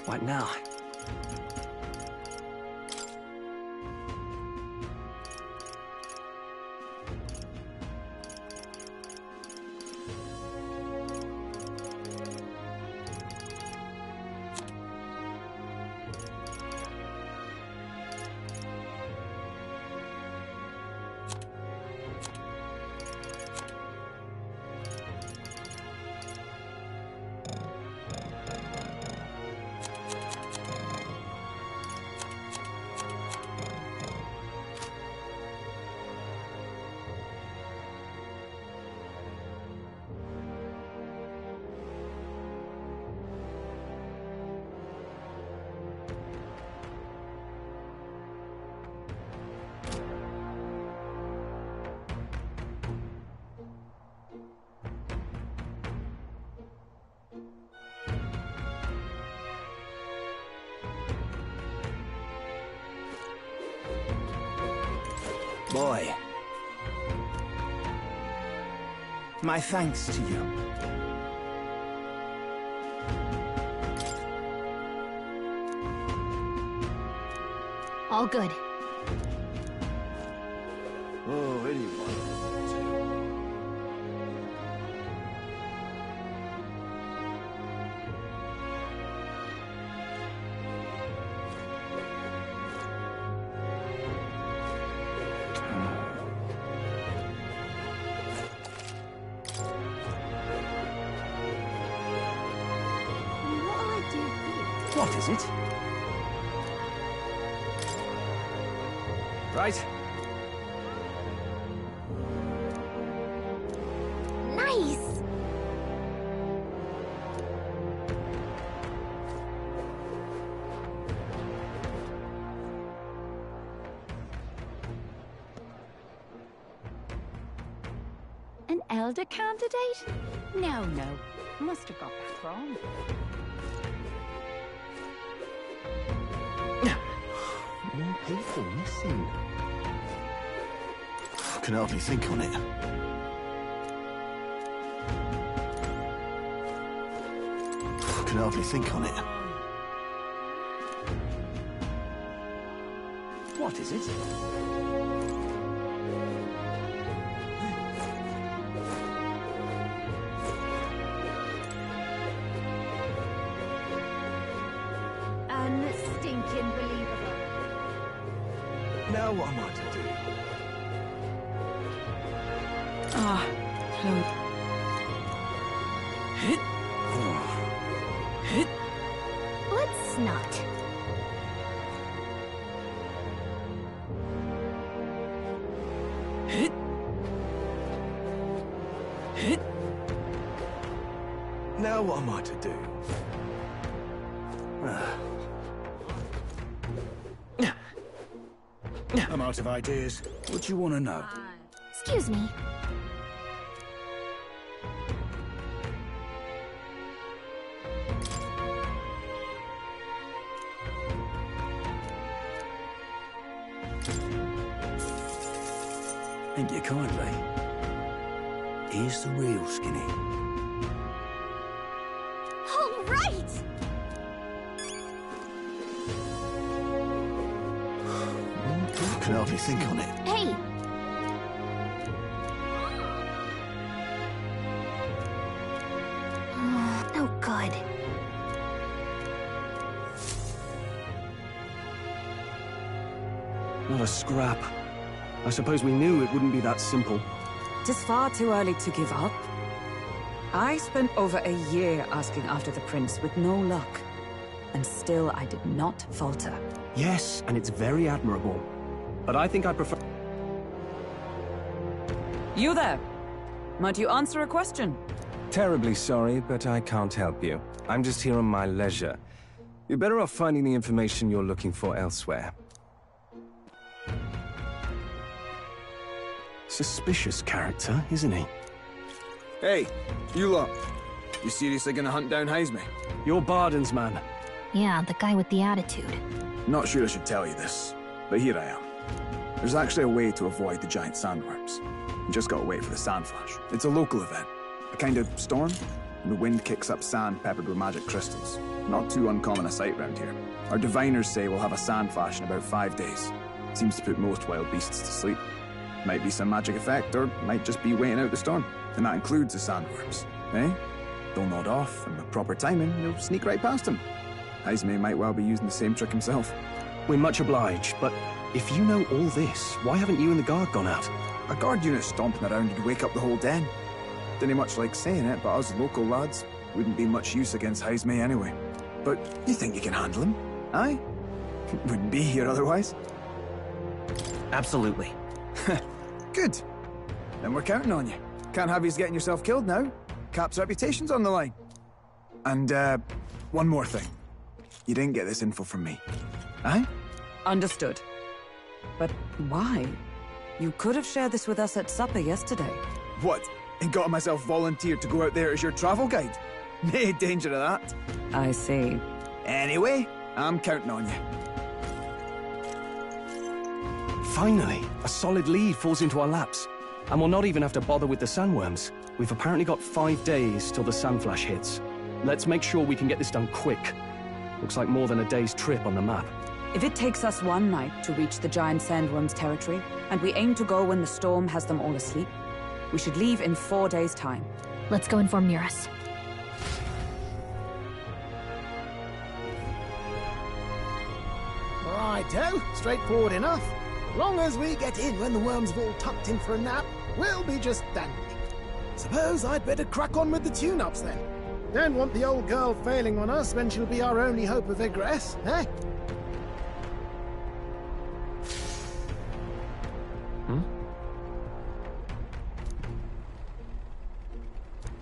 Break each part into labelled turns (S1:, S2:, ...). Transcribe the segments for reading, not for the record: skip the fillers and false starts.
S1: What now? Boy. My thanks to you.
S2: All good.
S1: Oh, anyone. What is it? Right.
S2: Nice! An elder candidate? No. Must have got that wrong.
S1: More people missing.
S3: I can hardly think on it. I can hardly think on it.
S1: What is it?
S2: Unstinking believable.
S3: Now what am I to do?
S4: Ah, Chloe.
S2: Let's not.
S3: Now what am I to do?
S1: I'm out of ideas. What do you want to know?
S2: Excuse me.
S1: Thank you kindly. Here's the real skinny.
S2: All right!
S3: I can hardly think on it.
S2: Hey! Oh, good.
S1: Not a scrap. I suppose we knew it wouldn't be that simple.
S4: It is far too early to give up. I spent over a year asking after the prince with no luck. And still I did not falter.
S1: Yes, and it's very admirable. But I think I prefer...
S4: You there! Might you answer a question?
S5: Terribly sorry, but I can't help you. I'm just here on my leisure. You're better off finding the information you're looking for elsewhere.
S1: Suspicious character, isn't he?
S6: Hey, you lot. You seriously gonna hunt down Heisme?
S1: You're Barden's man.
S2: Yeah, the guy with the attitude.
S6: Not sure I should tell you this, but here I am. There's actually a way to avoid the giant sandworms. You just gotta wait for the sand flash. It's a local event. A kind of storm. and the wind kicks up sand peppered with magic crystals. Not too uncommon a sight round here. Our diviners say we'll have a sand flash in about 5 days. Seems to put most wild beasts to sleep. Might be some magic effect, or might just be waiting out the storm. And that includes the sandworms, eh? They'll nod off, and with proper timing, you'll sneak right past them. Jaime might well be using the same trick himself.
S7: We're much obliged, but if you know all this, why haven't you and the guard gone out?
S6: A guard unit stomping around would wake up the whole den. Didn't much like saying it, but us local lads wouldn't be much use against Jaime anyway. But you think you can handle him? Aye? Wouldn't be here otherwise.
S7: Absolutely.
S6: Good. Then we're counting on you. Can't have you getting yourself killed now. Cap's reputation's on the line. And, one more thing. You didn't get this info from me. Aye?
S4: Understood. But why? You could have shared this with us at supper yesterday.
S6: What? And got myself volunteered to go out there as your travel guide? Nay danger of that.
S4: I see.
S6: Anyway, I'm counting on you.
S7: Finally, a solid lead falls into our laps. And we'll not even have to bother with the sandworms. We've apparently got 5 days till the sandflash hits. Let's make sure we can get this done quick. Looks like more than a day's trip on the map.
S4: If it takes us one night to reach the giant sandworms' territory, and we aim to go when the storm has them all asleep, we should leave in 4 days' time.
S8: Let's go inform Nearest.
S9: Righto, straightforward enough. Long as we get in when the worms have all tucked in for a nap, we'll be just dandy. Suppose I'd better crack on with the tune-ups then. Don't want the old girl failing on us when she'll be our only hope of egress, eh?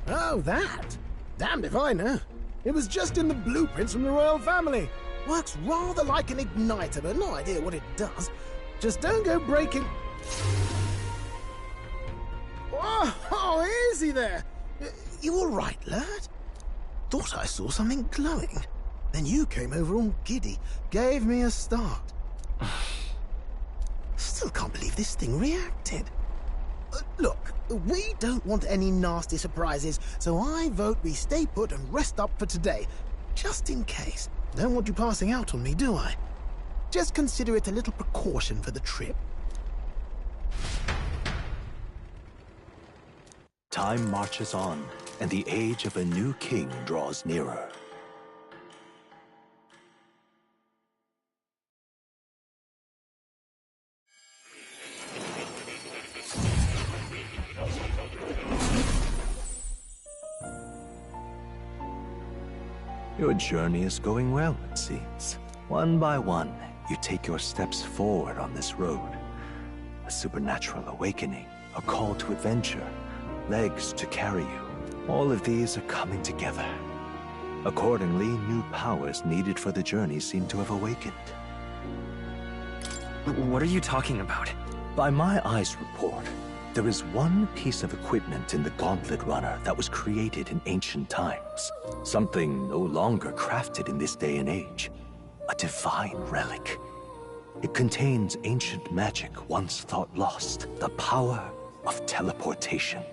S9: Oh, that? Damned if I know. It was just in the blueprints from the royal family. Works rather like an igniter, but no idea what it does. Just don't go breaking... Oh, easy there! You all right, lad? Thought I saw something glowing. Then you came over all giddy, gave me a start. Still can't believe this thing reacted. Look, we don't want any nasty surprises, so I vote we stay put and rest up for today. Just in case. Don't want you passing out on me, do I? Just consider it a little precaution for the trip.
S1: Time marches on, and the age of a new king draws nearer. Your journey is going well, it seems. One by one, you take your steps forward on this road. A supernatural awakening, a call to adventure, legs to carry you. All of these are coming together. Accordingly, new powers needed for the journey seem to have awakened.
S7: What are you talking about?
S1: By my eyes report, there is one piece of equipment in the Gauntlet Runner that was created in ancient times. Something no longer crafted in this day and age. A divine relic. It contains ancient magic once thought lost. The power of teleportation.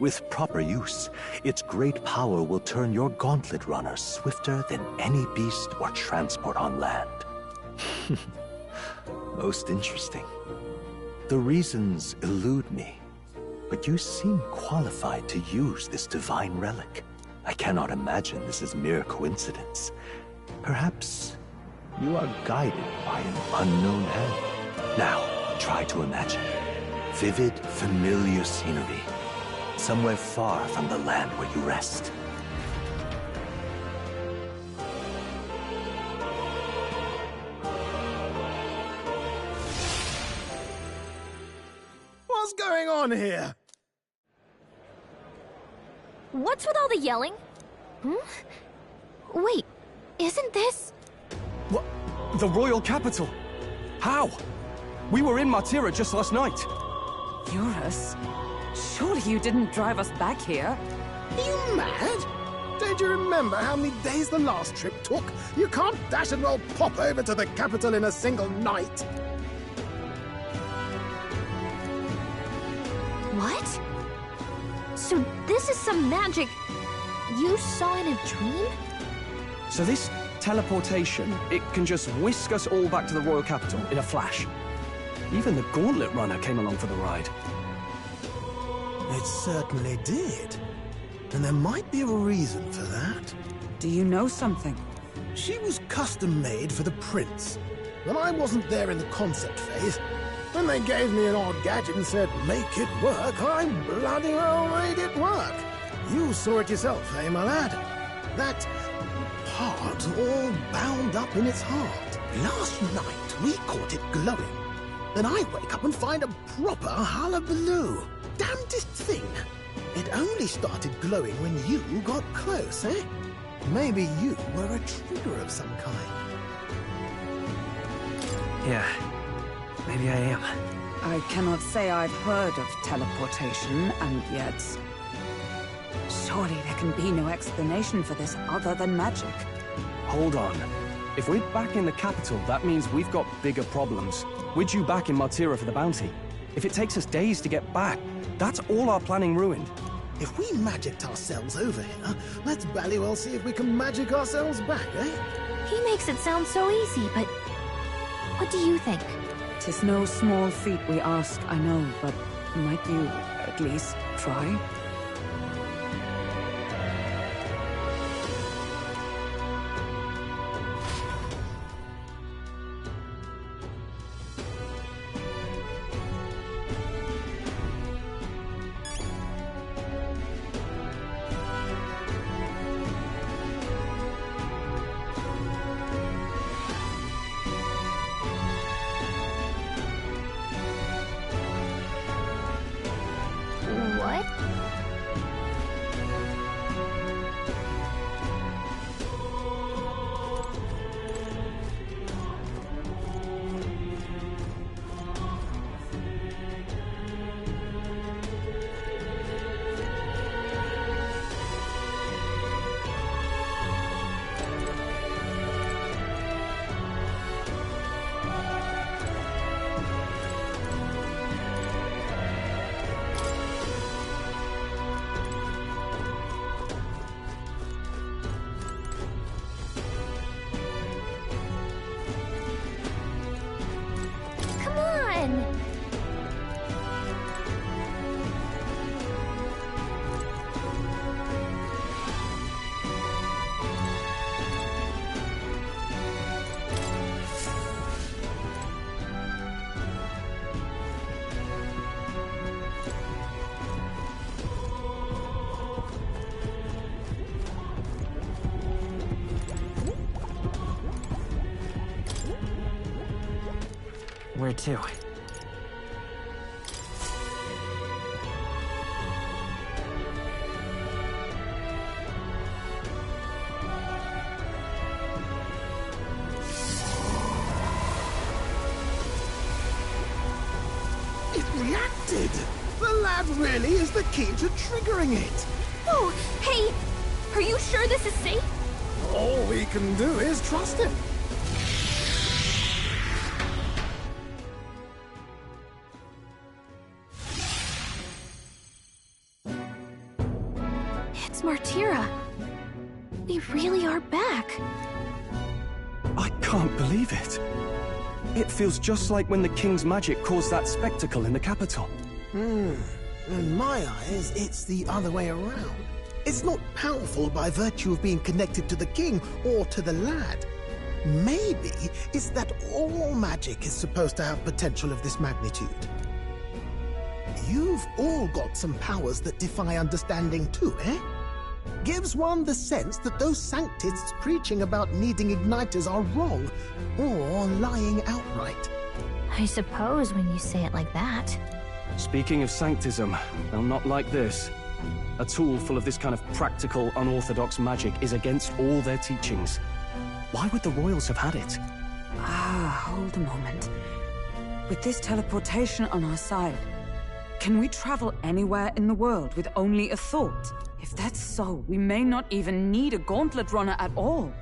S1: With proper use, its great power will turn your Gauntlet Runner swifter than any beast or transport on land. Most interesting. The reasons elude me, but you seem qualified to use this divine relic. I cannot imagine this is mere coincidence. Perhaps you are guided by an unknown hand. Now, try to imagine. Vivid, familiar scenery. Somewhere far from the land where you rest.
S9: What's going on here?
S8: What's with all the yelling? Wait, isn't this...
S7: What? The royal capital? How? We were in Martira just last night.
S4: Eurus? Surely you didn't drive us back here?
S9: Are you mad? Don't you remember how many days the last trip took? You can't dash and well pop over to the capital in a single night.
S8: What? So this is some magic you saw in a dream?
S7: So this teleportation, it can just whisk us all back to the royal capital in a flash. Even the Gauntlet Runner came along for the ride.
S9: It certainly did. And there might be a reason for that.
S4: Do you know something?
S9: She was custom-made for the prince. When I wasn't there in the concept phase, when they gave me an odd gadget and said, make it work, I bloody well made it work. You saw it yourself, eh, my lad? That part all bound up in its heart. Last night, we caught it glowing. Then I wake up and find a proper hullabaloo. Damnedest thing. It only started glowing when you got close, eh? Maybe you were a trigger of some kind.
S7: Yeah, maybe I am.
S4: I cannot say I've heard of teleportation, and yet... surely there can be no explanation for this other than magic.
S7: Hold on. If we're back in the capital, that means we've got bigger problems. We're due back in Martira for the bounty. If it takes us days to get back, that's all our planning ruined.
S9: If we magicked ourselves over here, let's bally well see if we can magic ourselves back, eh?
S8: He makes it sound so easy, but what do you think?
S4: 'Tis no small feat we ask, I know, but might you at least try?
S8: What? Come on!
S7: Where to?
S9: It reacted! The lad really is the key to triggering it!
S8: Oh, hey! Are you sure this is safe?
S9: All we can do is trust him.
S8: It's Martira. We really are back.
S7: I can't believe it. It feels just like when the king's magic caused that spectacle in the capital.
S9: In my eyes, it's the other way around. It's not powerful by virtue of being connected to the king or to the lad. Maybe it's that all magic is supposed to have potential of this magnitude. You've all got some powers that defy understanding too, eh? Gives one the sense that those sanctists preaching about needing igniters are wrong, or lying outright.
S8: I suppose when you say it like that.
S7: Speaking of sanctism, well, not like this. A tool full of this kind of practical, unorthodox magic is against all their teachings. Why would the royals have had it?
S4: Hold a moment. With this teleportation on our side, can we travel anywhere in the world with only a thought? If that's so, we may not even need a gauntlet runner at all.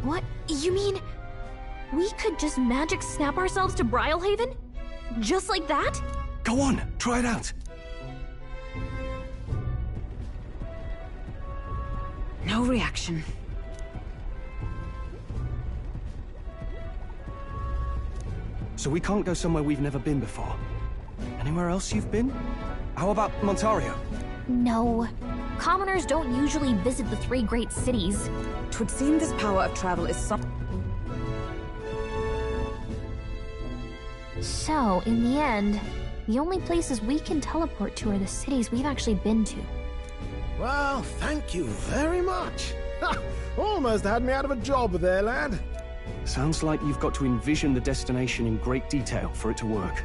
S8: What? You mean we could just magic snap ourselves to Brylehaven? Just like that?
S7: Go on, try it out.
S4: No reaction.
S7: So we can't go somewhere we've never been before. Anywhere else you've been? How about Montario?
S8: No. Commoners don't usually visit the three great cities.
S4: Twould seem this power of travel is some...
S8: So, in the end, the only places we can teleport to are the cities we've actually been to.
S9: Well, thank you very much. Ha! Almost had me out of a job there, lad.
S7: Sounds like you've got to envision the destination in great detail for it to work.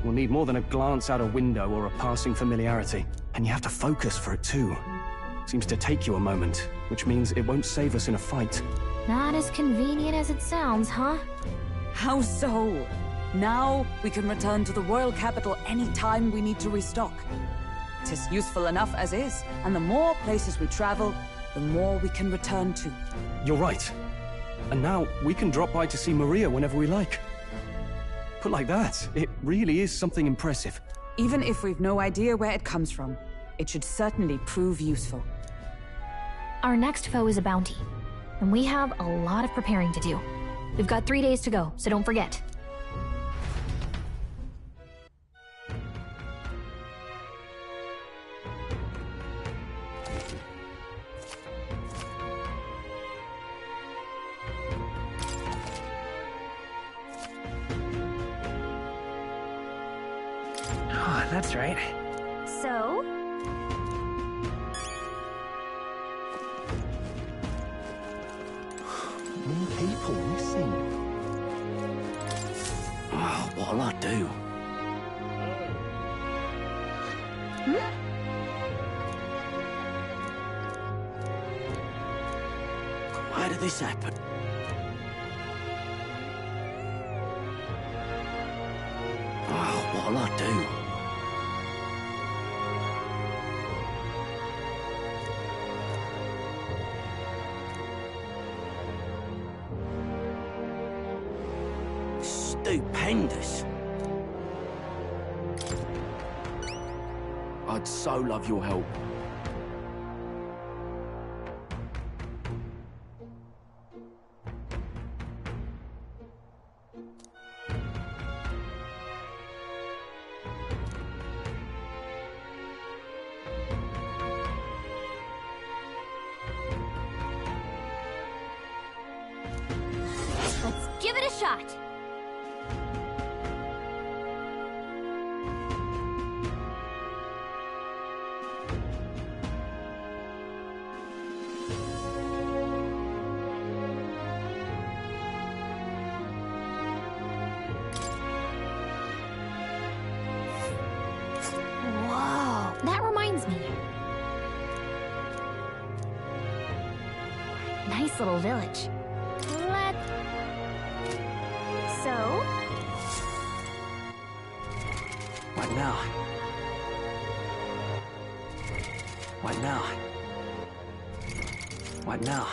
S7: We'll need more than a glance out a window or a passing familiarity. And you have to focus for it too. Seems to take you a moment, which means it won't save us in a fight.
S8: Not as convenient as it sounds, huh?
S4: How so? Now we can return to the royal capital any time we need to restock. 'Tis useful enough as is, and the more places we travel, the more we can return to.
S7: You're right. And now we can drop by to see Maria whenever we like. Put like that, it really is something impressive.
S4: Even if we've no idea where it comes from, it should certainly prove useful.
S8: Our next foe is a bounty, and we have a lot of preparing to do. We've got 3 days to go, so don't forget.
S10: Oh, that's right.
S8: So?
S1: More people missing. Oh, what'll I do? Why did this happen? Oh, what'll I do? Stupendous. I'd so love your help.
S8: Let's give it a shot. Whoa, that reminds me. Nice little village. So?
S1: What now? What now? What now?